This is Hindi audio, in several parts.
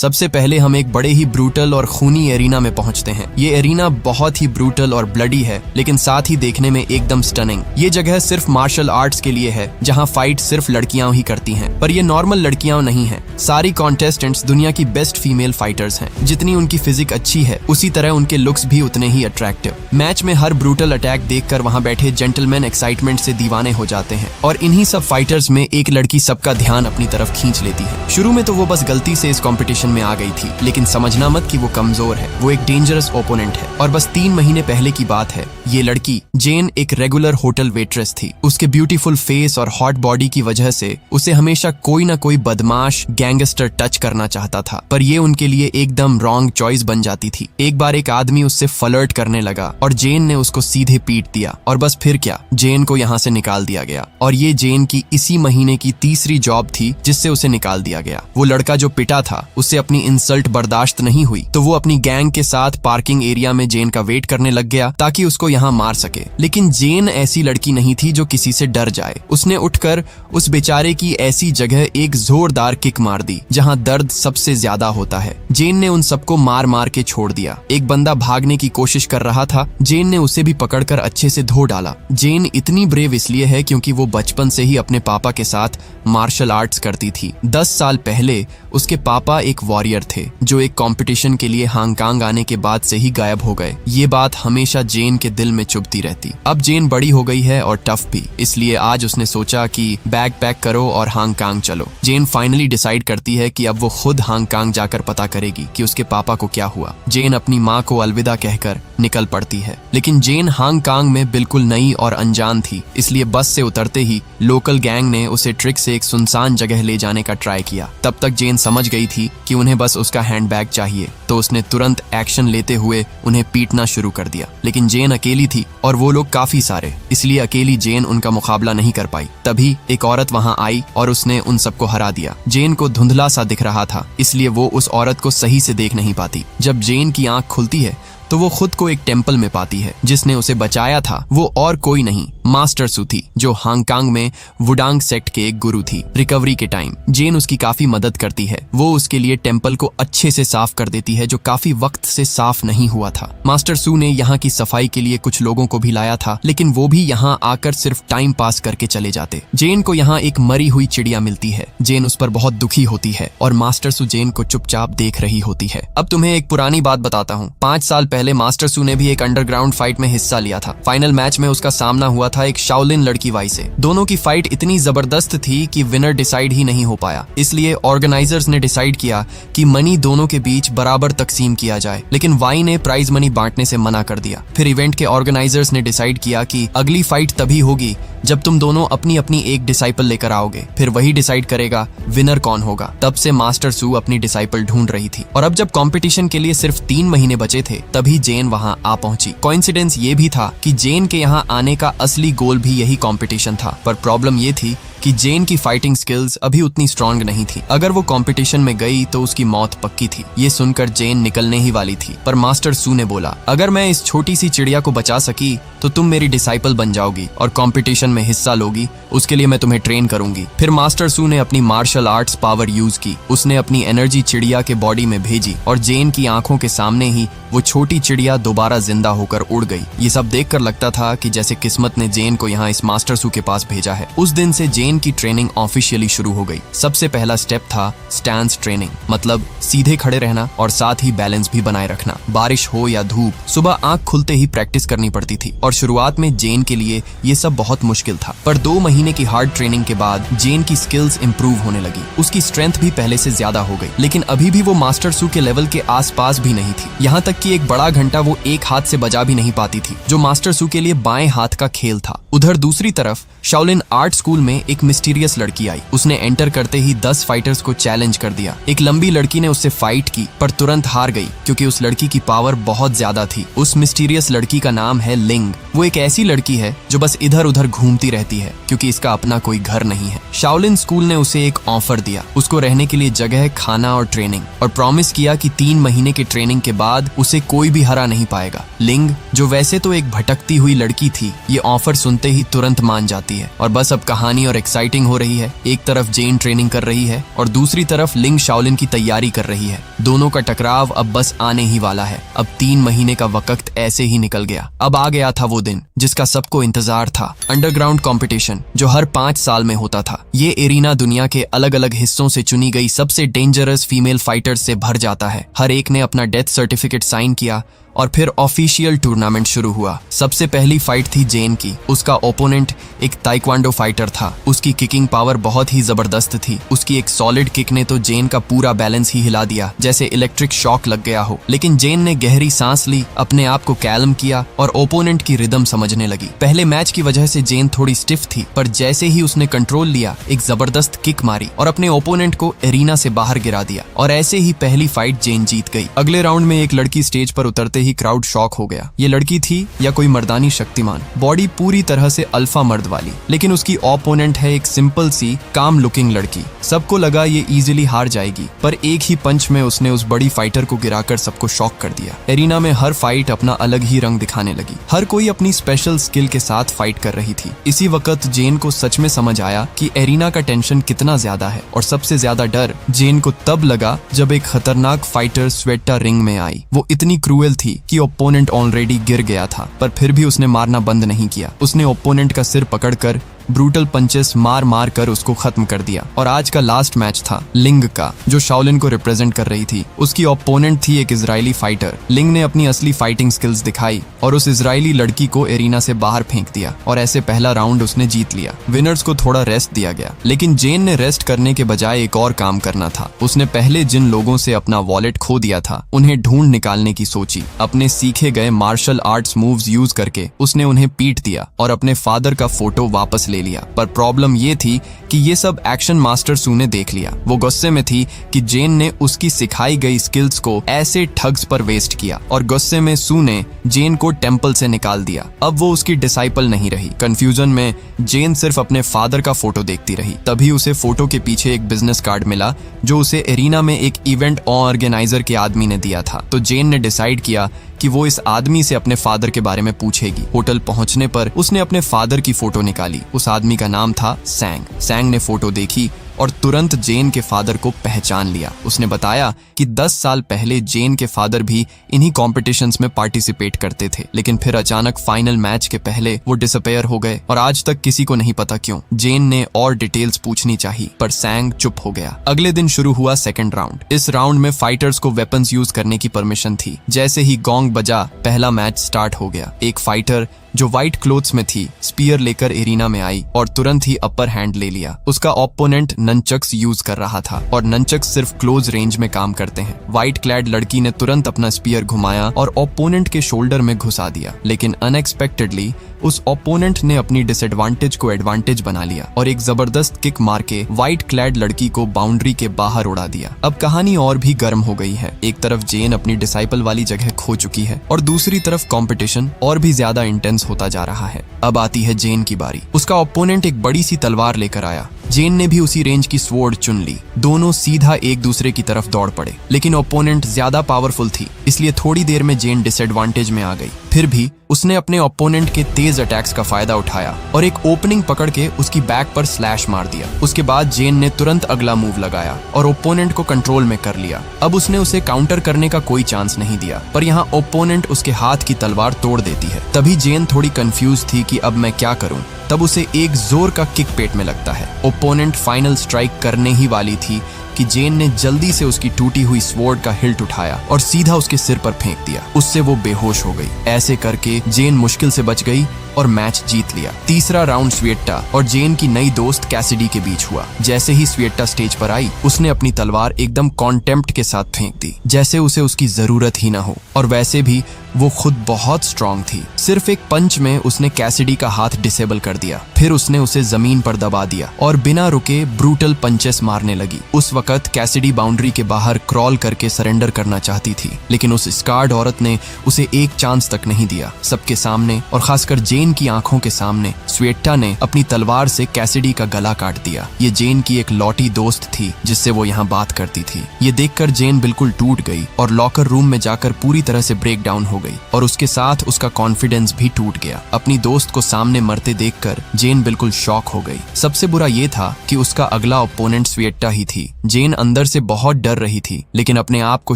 सबसे पहले हम एक बड़े ही ब्रूटल और खूनी एरिना में पहुंचते हैं। ये एरिना बहुत ही ब्रूटल और ब्लडी है, लेकिन साथ ही देखने में एकदम स्टनिंग। ये जगह सिर्फ मार्शल आर्ट्स के लिए है, जहां फाइट सिर्फ लड़कियां ही करती हैं। पर ये नॉर्मल लड़कियां नहीं हैं। सारी कॉन्टेस्टेंट्स दुनिया की बेस्ट फीमेल फाइटर्स हैं। जितनी उनकी फिजिक अच्छी है, उसी तरह उनके लुक्स भी उतने ही अट्रैक्टिव। मैच में हर ब्रूटल अटैक देखकर वहां बैठे जेंटलमैन एक्साइटमेंट से दीवाने हो जाते हैं, और इन्हीं सब फाइटर्स में एक लड़की सबका ध्यान अपनी तरफ खींच लेती है। शुरू में तो वो बस गलती से इस कंपटीशन में आ गई थी, लेकिन समझना मत कि वो कमजोर है। वो एक डेंजरस ओपोनेंट है। और बस 3 महीने पहले की बात है। ये लड़की जेन एक रेगुलर होटल वेट्रेस थी। उसके ब्यूटीफुल फेस और हॉट बॉडी की वजह से उसे हमेशा कोई ना कोई बदमाश गैंगस्टर टच करना चाहता था, पर ये उनके लिए एकदम रॉन्ग चॉइस बन जाती थी। एक बार एक आदमी उससे फ्लर्ट करने लगा और जेन ने उसको सीधे पीट दिया, और बस फिर क्या, जेन को यहाँ से निकाल दिया गया। और ये जेन की इसी महीने की तीसरी जॉब थी जिससे उसे निकाल दिया गया। वो लड़का जो पिटा था, उससे अपनी इंसल्ट बर्दाश्त नहीं हुई, तो वो अपनी गैंग के साथ पार्किंग एरिया में जेन का वेट करने लग गया ताकि उसको यहाँ मार सके। लेकिन जेन ऐसी लड़की नहीं थी जो किसी से डर जाए। उसने उठकर उस बेचारे की ऐसी जगह एक जोरदार किक मार दी जहाँ दर्द सबसे ज्यादा होता है। जेन ने उन सबको मार मार के छोड़ दिया। एक बंदा भागने की कोशिश कर रहा था, जेन ने उसे भी पकड़कर अच्छे से धो डाला। जेन इतनी ब्रेव इसलिए है क्योंकि वो बचपन से ही अपने पापा के साथ मार्शल आर्ट्स करती थी। 10 साल पहले उसके पापा एक वॉरियर थे जो एक कंपटीशन के लिए हांगकांग आने के बाद से ही गायब हो गए। ये बात हमेशा जेन के दिल में चुभती रहती। अब जेन बड़ी हो गई है और टफ भी, इसलिए आज उसने सोचा कि बैग पैक करो और हांगकांग चलो। जेन फाइनली डिसाइड करती है कि अब वो खुद हांगकांग जाकर पता करेगी कि उसके पापा को क्या हुआ। जेन अपनी माँ को अलविदा कहकर निकल पड़ती है, लेकिन जेन हांगकांग में बिल्कुल नई और अनजान थी, इसलिए बस से उतरते ही लोकल गैंग ने उसे ट्रिक से एक सुनसान जगह ले जाने का ट्राई किया। तब तक जेन समझ गई थी कि उन्हें बस उसका हैंडबैग चाहिए, तो उसने तुरंत एक्शन लेते हुए उन्हें पीटना शुरू कर दिया। लेकिन जेन अकेली थी और वो लोग काफी सारे, इसलिए अकेली जेन उनका मुकाबला नहीं कर पाई। तभी एक औरत वहां आई और उसने उन सबको हरा दिया। जेन को धुंधला सा दिख रहा था, इसलिए वो उस औरत को सही से देख नहीं पाती। जब जेन की आंख खुलती है तो वो खुद को एक टेंपल में पाती है। जिसने उसे बचाया था वो और कोई नहीं, मास्टर सू थी, जो हांगकांग में वुडांग सेक्ट के एक गुरु थी। रिकवरी के टाइम जेन उसकी काफी मदद करती है। वो उसके लिए टेंपल को अच्छे से साफ कर देती है, जो काफी वक्त से साफ नहीं हुआ था। मास्टर सू ने यहाँ की सफाई के लिए कुछ लोगों को भी लाया था, लेकिन वो भी यहाँ आकर सिर्फ टाइम पास करके चले जाते। जेन को यहाँ एक मरी हुई चिड़िया मिलती है। जेन उस पर बहुत दुखी होती है और मास्टर सू जेन को चुपचाप देख रही होती है। अब तुम्हें एक पुरानी बात बताता हूँ। 5 साल पहले मास्टर सू ने भी एक अंडरग्राउंड फाइट में हिस्सा लिया था। फाइनल मैच में उसका सामना हुआ था एक शाओलिन लड़की वाई से। दोनों की फाइट इतनी जबरदस्त थी कि विनर डिसाइड ही नहीं हो पाया। इसलिए ऑर्गेनाइजर्स ने डिसाइड किया कि मनी दोनों के बीच बराबर तकसीम किया जाए, लेकिन वाई ने प्राइज मनी बांटने से मना कर दिया। फिर इवेंट के ऑर्गेनाइजर्स ने डिसाइड किया कि अगली फाइट तभी होगी जब तुम दोनों अपनी अपनी एक डिसाइपल लेकर आओगे, फिर वही डिसाइड करेगा विनर कौन होगा। तब से मास्टर सू अपनी डिसाइपल ढूंढ रही थी, और अब जब कंपटीशन के लिए सिर्फ 3 महीने बचे थे, तभी जेन वहां आ पहुंची। कोइंसिडेंस ये भी था कि जेन के यहाँ आने का असली गोल भी यही कंपटीशन था, पर प्रॉब्लम ये थी कि जेन की फाइटिंग स्किल्स अभी उतनी स्ट्रांग नहीं थी। अगर वो कंपटीशन में गई तो उसकी मौत पक्की थी। ये सुनकर जेन निकलने ही वाली थी, पर मास्टर सू ने बोला, अगर मैं इस छोटी सी चिड़िया को बचा सकी तो तुम मेरी डिसाइपल बन जाओगी और कंपटीशन में हिस्सा लोगी। उसके लिए मैं तुम्हें ट्रेन करूंगी। फिर मास्टर सू ने अपनी मार्शल आर्ट्स पावर यूज की। उसने अपनी एनर्जी चिड़िया के बॉडी में भेजी और जेन की आंखों के सामने ही वो छोटी चिड़िया दोबारा जिंदा होकर उड़ गई। ये सब देखकर लगता था कि जैसे किस्मत ने जेन को यहाँ इस मास्टर सू के पास भेजा है। उस दिन से जेन की ट्रेनिंग ऑफिशियली शुरू हो गई। सबसे पहला स्टेप था स्टैंस ट्रेनिंग, मतलब सीधे खड़े रहना और साथ ही बैलेंस भी बनाए रखना। बारिश हो या धूप, सुबह आंख खुलते ही प्रैक्टिस करनी पड़ती थी, और शुरुआत में जेन के लिए ये सब बहुत मुश्किल था। पर 2 महीने की हार्ड ट्रेनिंग के बाद जेन की स्किल्स इंप्रूव होने लगी। उसकी स्ट्रेंथ भी पहले से ज्यादा हो गई, लेकिन अभी भी वो मास्टर सू के लेवल के आसपास भी नहीं थी। यहाँ तक कि एक बड़ा घंटा वो एक हाथ से बजा भी नहीं पाती थी, जो मास्टर सू के लिए बाएं हाथ का खेल था। उधर दूसरी तरफ शाओलिन आर्ट स्कूल में एक मिस्टीरियस लड़की आई। उसने एंटर करते ही 10 फाइटर्स को चैलेंज कर दिया। एक लंबी लड़की ने उससे फाइट की, पर तुरंत हार गई क्योंकि उस लड़की की पावर बहुत ज्यादा थी। उस मिस्टीरियस लड़की का नाम है लिंग। वो एक ऐसी लड़की है जो बस इधर उधर घूमती रहती है क्योंकि इसका अपना कोई घर नहीं है। शाओलिन स्कूल ने उसे एक ऑफर दिया, उसको रहने के लिए जगह, खाना और ट्रेनिंग, और प्रॉमिस किया कि 3 महीने के ट्रेनिंग के बाद उसे कोई भी हरा नहीं पाएगा। लिंग, जो वैसे तो एक भटकती हुई लड़की थी, ये ऑफर सुनते ही तुरंत मान जाती है और बस अब कहानी और एक्साइटिंग हो रही है। एक तरफ जेन ट्रेनिंग कर रही है और दूसरी तरफ लिंग शाओलिन की तैयारी कर रही है। दोनों का टकराव अब बस आने ही वाला है। अब 3 महीने का वक्त ऐसे ही निकल गया। अब आ गया था वो दिन जिसका सबको इंतजार था, अंडरग्राउंड कंपटीशन जो हर 5 साल में होता था। ये एरिना दुनिया के अलग अलग हिस्सों से चुनी गई सबसे डेंजरस फीमेल फाइटर्स से भर जाता है। हर एक ने अपना डेथ सर्टिफिकेट साइन किया और फिर ऑफिशियल टूर्नामेंट शुरू हुआ। सबसे पहली फाइट थी जेन की। उसका ओपोनेंट एक ताइक्वांडो फाइटर था। उसकी किकिंग पावर बहुत ही जबरदस्त थी। उसकी एक सॉलिड किक ने तो जेन का पूरा बैलेंस ही हिला दिया, जैसे इलेक्ट्रिक शॉक लग गया हो। लेकिन जेन ने गहरी सांस ली, अपने आप को कैल्म किया और ओपोनेंट की रिदम समझने लगी। पहले मैच की वजह से जेन थोड़ी स्टिफ थी, पर जैसे ही उसने कंट्रोल लिया, एक जबरदस्त किक मारी और अपने ओपोनेंट को एरिना से बाहर गिरा दिया और ऐसे ही पहली फाइट जेन जीत गई। अगले राउंड में एक लड़की स्टेज पर उतरते ही क्राउड शॉक हो गया। ये लड़की थी या कोई मर्दानी शक्तिमान, बॉडी पूरी तरह से अल्फा मर्द वाली, लेकिन उसकी ओपोनेंट है एक सिंपल सी काम लुकिंग लड़की। सबको लगा ये इजीली हार जाएगी, पर एक ही पंच में उसने उस बड़ी फाइटर को गिराकर सबको शॉक कर दिया। एरिना में हर फाइट अपना अलग ही रंग दिखाने लगी। हर कोई अपनी स्पेशल स्किल के साथ फाइट कर रही थी। इसी वक्त जेन को सच में समझ आया कि एरिना का टेंशन कितना ज्यादा है, और सबसे ज्यादा डर जेन को तब लगा जब एक खतरनाक फाइटर स्वेटा रिंग में आई। वो इतनी क्रूएल थी कि ओपोनेंट ऑलरेडी गिर गया था, पर फिर भी उसने मारना बंद नहीं किया। उसने ओपोनेंट का सिर पकड़कर ब्रूटल पंचेस मार मार कर उसको खत्म कर दिया। और आज का लास्ट मैच था लिंग का, जो शाओलिन को रिप्रेजेंट कर रही थी। उसकी ओपोनेंट थी एक इजरायली फाइटर। लिंग ने अपनी असली फाइटिंग स्किल्स दिखाई और उस इजरायली लड़की को एरिना से बाहर फेंक दिया, और ऐसे पहला राउंड उसने जीत लिया। विनर्स को थोड़ा रेस्ट दिया गया, लेकिन जेन ने रेस्ट करने के बजाय एक और काम करना था। उसने पहले जिन लोगों से अपना वॉलेट खो दिया था, उन्हें ढूंढ निकालने की सोची। अपने सीखे गए मार्शल आर्ट्स मूव्स यूज करके उसने उन्हें पीट दिया और अपने फादर का फोटो वापस ले लिया। पर प्रॉब्लम ये थी कि ये सब एक्शन मास्टर सू ने देख लिया। वो गुस्से में थी कि जेन ने उसकी सिखाई गई स्किल्स को ऐसे ठग्स पर वेस्ट किया, और गुस्से में सू ने जेन को टेंपल से निकाल दिया। अब वो उसकी डिसाइपल नहीं रही। कंफ्यूजन में जेन सिर्फ अपने फादर का फोटो देखती रही। तभी उसे फोटो के पीछे एक बिजनेस कार्ड मिला जो उसे एरिना में एक इवेंट ऑर्गेनाइजर के आदमी ने दिया था। तो जेन ने डिसाइड किया कि वो इस आदमी से अपने फादर के बारे में पूछेगी। होटल पहुंचने पर उसने अपने फादर की फोटो निकाली। उस आदमी का नाम था सैंग। सैंग ने फोटो देखी और तुरंत जेन के फादर को पहचान लिया। उसने बताया कि 10 साल पहले जेन के फादर भी इन्हीं कॉम्पिटिशन्स में पार्टिसिपेट करते थे, लेकिन फिर अचानक फाइनल मैच के पहले वो डिसअपेयर हो गए और आज तक किसी को नहीं पता क्यों। जेन ने और डिटेल्स पूछनी चाहिए, पर सैंग चुप हो गया। अगले दिन शुरू हुआ सेकंड राउंड। इस राउंड में फाइटर्स को वेपन्स यूज करने की परमिशन थी। जैसे ही गोंग बजा, पहला मैच स्टार्ट हो गया। एक फाइटर जो व्हाइट क्लोथ्स में थी स्पीयर लेकर एरिना में आई और तुरंत ही अपर हैंड ले लिया। उसका ओपोनेंट ननचक्स यूज कर रहा था, और ननचक्स सिर्फ क्लोज रेंज में काम करते हैं। व्हाइट क्लैड लड़की ने तुरंत अपना स्पीयर घुमाया और ओपोनेंट के शोल्डर में घुसा दिया, लेकिन अनएक्सपेक्टेडली उस ओपोनेंट ने अपनी डिसएडवांटेज को एडवांटेज बना लिया और एक जबरदस्त किक मार के व्हाइट क्लैड लड़की को बाउंड्री के बाहर उड़ा दिया। अब कहानी और भी गर्म हो गई है। एक तरफ जेन अपनी डिसाइपल वाली जगह खो चुकी है और दूसरी तरफ कंपटीशन और भी ज्यादा इंटेंस होता जा रहा है। अब आती है जेन की बारी। उसका ओपोनेंट एक बड़ी सी तलवार लेकर आया। जेन ने भी उसी रेंज की स्वॉर्ड चुन ली। दोनों सीधा एक दूसरे की तरफ दौड़ पड़े, लेकिन ओपोनेंट ज्यादा पावरफुल थी, इसलिए थोड़ी देर में जेन डिसएडवांटेज में आ गई। फिर भी उसने अपने ओपोनेंट के तेज अटैक्स का फायदा उठाया और एक ओपनिंग पकड़ के उसकी बैक पर स्लैश मार दिया। उसके बाद जेन ने तुरंत अगला मूव लगाया और ओपोनेंट को कंट्रोल में कर लिया। अब उसने उसे काउंटर करने का कोई चांस नहीं दिया, पर यहाँ ओपोनेंट उसके हाथ की तलवार तोड़ देती है। तभी जेन थोड़ी कंफ्यूज थी कि अब मैं क्या करूं। तब उसे एक जोर का किक पेट में लगता है। ओपोनेंट फाइनल स्ट्राइक करने ही वाली थी कि जेन ने जल्दी से उसकी टूटी हुई स्वॉर्ड का हिल्ट उठाया और सीधा उसके सिर पर फेंक दिया। उससे वो बेहोश हो गई। ऐसे करके जेन मुश्किल से बच गई और मैच जीत लिया। तीसरा राउंड स्वेटा और जेन की नई दोस्त कैसिडी के बीच हुआ। जैसे ही स्वेटा स्टेज पर आई, उसने अपनी तलवार एकदम कॉन्टेम्प्ट के साथ फेंक दी, जैसे उसे उसकी जरूरत ही ना हो। और वैसे भी वो खुद बहुत स्ट्रांग थी। सिर्फ एक पंच में उसने कैसिडी का हाथ डिसेबल कर दिया। फिर उसने उसे जमीन पर दबा दिया और बिना रुके ब्रूटल पंचेस मारने लगी। उस वक्त कैसिडी बाउंड्री के बाहर क्रॉल करके सरेंडर करना चाहती थी, लेकिन उस स्कार्ड औरत ने उसे एक चांस तक नहीं दिया। सबके सामने और खासकर जेन जेन की आंखों के सामने स्वेट्टा ने अपनी तलवार से कैसिडी का गला काट दिया। ये जेन की एक लौटी दोस्त थी जिससे वो यहाँ बात करती थी। ये देखकर जेन बिल्कुल टूट गई और लॉकर रूम में जाकर पूरी तरह से ब्रेक डाउन हो गई और उसके साथ उसका कॉन्फिडेंस भी टूट गया। अपनी दोस्त को सामने मरते देखकर जेन बिल्कुल शॉक हो गई। सबसे बुरा ये था कि उसका अगला ओपोनेंट स्वेट्टा ही थी। जेन अंदर से बहुत डर रही थी लेकिन अपने आप को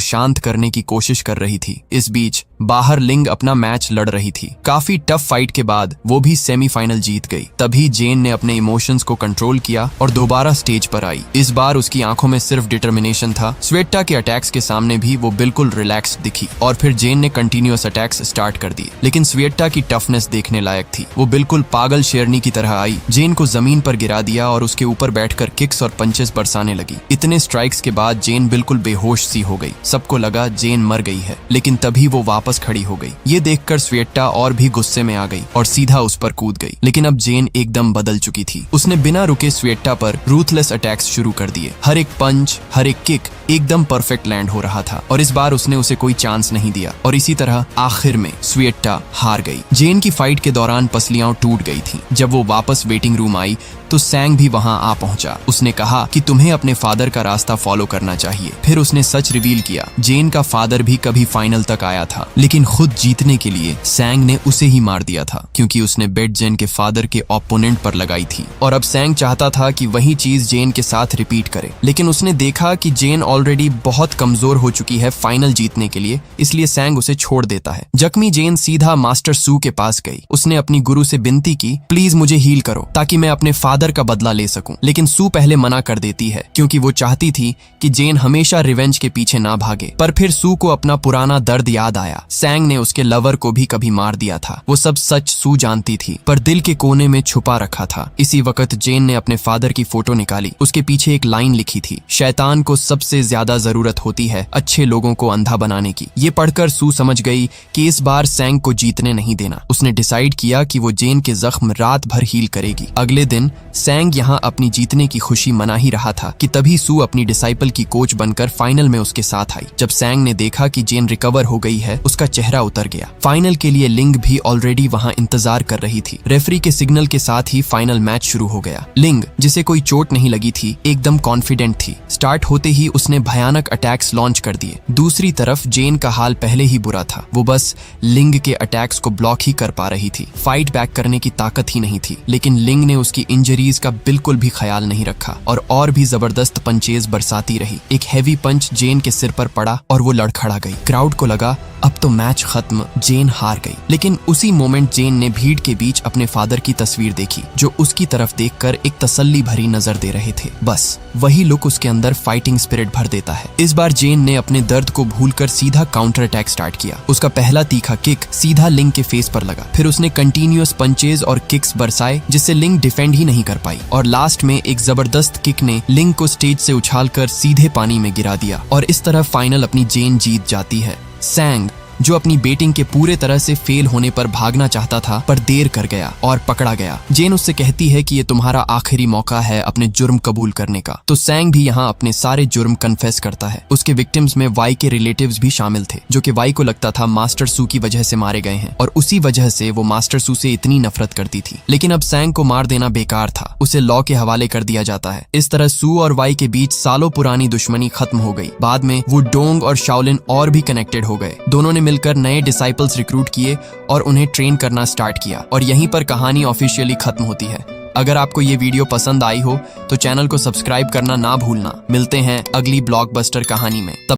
शांत करने की कोशिश कर रही थी। इस बीच बाहर लिंग अपना मैच लड़ रही थी। काफी टफ फाइट के बाद वो भी सेमीफाइनल जीत गई। तभी जेन ने अपने इमोशंस को कंट्रोल किया और दोबारा स्टेज पर आई। इस बार उसकी आंखों में सिर्फ डिटर्मिनेशन था। स्वेट्टा के अटैक्स के सामने भी वो बिल्कुल रिलैक्स्ड दिखी और फिर जेन ने कंटिन्यूअस अटैक्स स्टार्ट कर दिए। लेकिन स्वेट्टा की टफनेस देखने लायक थी। वो बिल्कुल पागल शेरनी की तरह आई, जेन को जमीन पर गिरा दिया और उसके ऊपर बैठकर किक्स और पंचेस बरसाने लगी। इतने स्ट्राइक्स के बाद जेन बिल्कुल बेहोश सी हो गई। सबको लगा जेन मर गई है, लेकिन तभी वो वापस खड़ी हो गई। ये देखकर स्वेट्टा और भी गुस्से में आ गई और सीधा उस पर कूद गई। लेकिन अब जेन एकदम बदल चुकी थी। उसने बिना रुके स्वेट्टा पर रूथलेस अटैक्स शुरू कर दिए। हर एक पंच, हर एक किक एकदम परफेक्ट लैंड हो रहा था और इस बार उसने उसे कोई चांस नहीं दिया और इसी तरह आखिर में स्वेट्टा हार गई। जेन की फाइट के दौरान पसलियां टूट गई थीं। जब वो वापस वेटिंग रूम आई तो सैंग भी वहां आ पहुंचा। उसने कहा कि तुम्हें अपने फादर का रास्ता फॉलो करना चाहिए। फिर उसने सच रिवील किया। जेन का फादर भी कभी फाइनल तक आया था, लेकिन खुद जीतने के लिए सैंग ने उसे ही मार दिया था क्योंकि उसने बेट जेन के फादर के ओपोनेंट पर लगाई थी और अब सैंग चाहता था कि वही चीज जेन के साथ रिपीट करे। लेकिन उसने देखा कि जेन ऑलरेडी बहुत कमजोर हो चुकी है फाइनल जीतने के लिए, इसलिए सैंग उसे छोड़ देता है। जख्मी जेन सीधा मास्टर सू के पास गई। उसने अपनी गुरु से विनती की, प्लीज मुझे हील करो ताकि मैं अपने फादर का बदला ले सकूं। लेकिन सू पहले मना कर देती है क्योंकि वो चाहती थी कि जेन हमेशा रिवेंज के पीछे ना भागे। पर फिर सू को अपना पुराना दर्द याद आया। सैंग ने उसके लवर को भी कभी मार दिया था। वो सब सच सू जानती थी पर दिल के कोने में छुपा रखा था। इसी वक्त जेन ने अपने फादर की फोटो निकाली। उसके पीछे एक लाइन लिखी थी, शैतान को सबसे ज्यादा जरूरत होती है अच्छे लोगों को अंधा बनाने की। ये पढ़कर सू समझ गई कि इस बार सैंग को जीतने नहीं देना। उसने डिसाइड किया कि वो जेन के जख्म रात भर हील करेगी। अगले दिन सैंग यहाँ अपनी जीतने की खुशी मना ही रहा था कि तभी सू अपनी डिसाइपल की कोच बनकर फाइनल में उसके साथ आई। जब सैंग ने देखा कि जेन रिकवर हो गई है, उसका चेहरा उतर गया। फाइनल के लिए लिंग भी ऑलरेडी वहाँ इंतजार कर रही थी। रेफरी के सिग्नल के साथ ही फाइनल मैच शुरू हो गया। लिंग, जिसे कोई चोट नहीं लगी थी, एकदम कॉन्फिडेंट थी। स्टार्ट होते ही उसने भयानक अटैक्स लॉन्च कर दिए। दूसरी तरफ जेन का हाल पहले ही बुरा था। वो बस लिंग के अटैक्स को ब्लॉक ही कर पा रही थी। फाइट बैक करने की ताकत ही नहीं थी। लेकिन लिंग ने उसकी इंजरीज का बिल्कुल भी ख्याल नहीं रखा और भी जबरदस्त पंचेज बरसाती रही। एक हैवी पंच जेन के सिर पर पड़ा और वो लड़खड़ा गई। क्राउड को लगा अब तो मैच खत्म, जेन हार गई। लेकिन उसी मोमेंट जेन ने भीड़ के बीच अपने फादर की तस्वीर देखी जो उसकी तरफ देखकर एक तसल्ली भरी नजर दे रहे थे। बस वही लुक उसके अंदर फाइटिंग स्पिरिट भर देता है। इस बार जेन ने अपने दर्द को भूलकर सीधा काउंटर अटैक स्टार्ट किया। उसका पहला तीखा किक सीधा लिंग के फेस पर लगा। फिर उसने कंटिन्यूअस पंचेज और किक्स बरसाए जिससे लिंग डिफेंड ही नहीं कर पाई और लास्ट में एक जबरदस्त किक ने लिंग को स्टेज से उछालकर सीधे पानी में गिरा दिया और इस तरह फाइनल अपनी जेन जीत जाती है। सैंग, जो अपनी बेटिंग के पूरे तरह से फेल होने पर भागना चाहता था पर देर कर गया और पकड़ा गया। जेन उससे कहती है कि ये तुम्हारा आखिरी मौका है अपने जुर्म कबूल करने का। तो सैंग भी यहाँ अपने सारे जुर्म कन्फेस करता है। उसके विक्टिम्स में वाई के रिलेटिव्स भी शामिल थे जो कि वाई को लगता था मास्टर सू की वजह से मारे गए हैं और उसी वजह से वो मास्टर सू से इतनी नफरत करती थी। लेकिन अब सैंग को मार देना बेकार था, उसे लॉ के हवाले कर दिया जाता है। इस तरह सू और वाई के बीच सालों पुरानी दुश्मनी खत्म हो गई। बाद में वो डोंग और शाओलिन और भी कनेक्टेड हो गए। दोनों ने मिलकर नए डिसाइपल्स रिक्रूट किए और उन्हें ट्रेन करना स्टार्ट किया और यहीं पर कहानी ऑफिशियली खत्म होती है। अगर आपको ये वीडियो पसंद आई हो तो चैनल को सब्सक्राइब करना ना भूलना। मिलते हैं अगली ब्लॉकबस्टर कहानी में।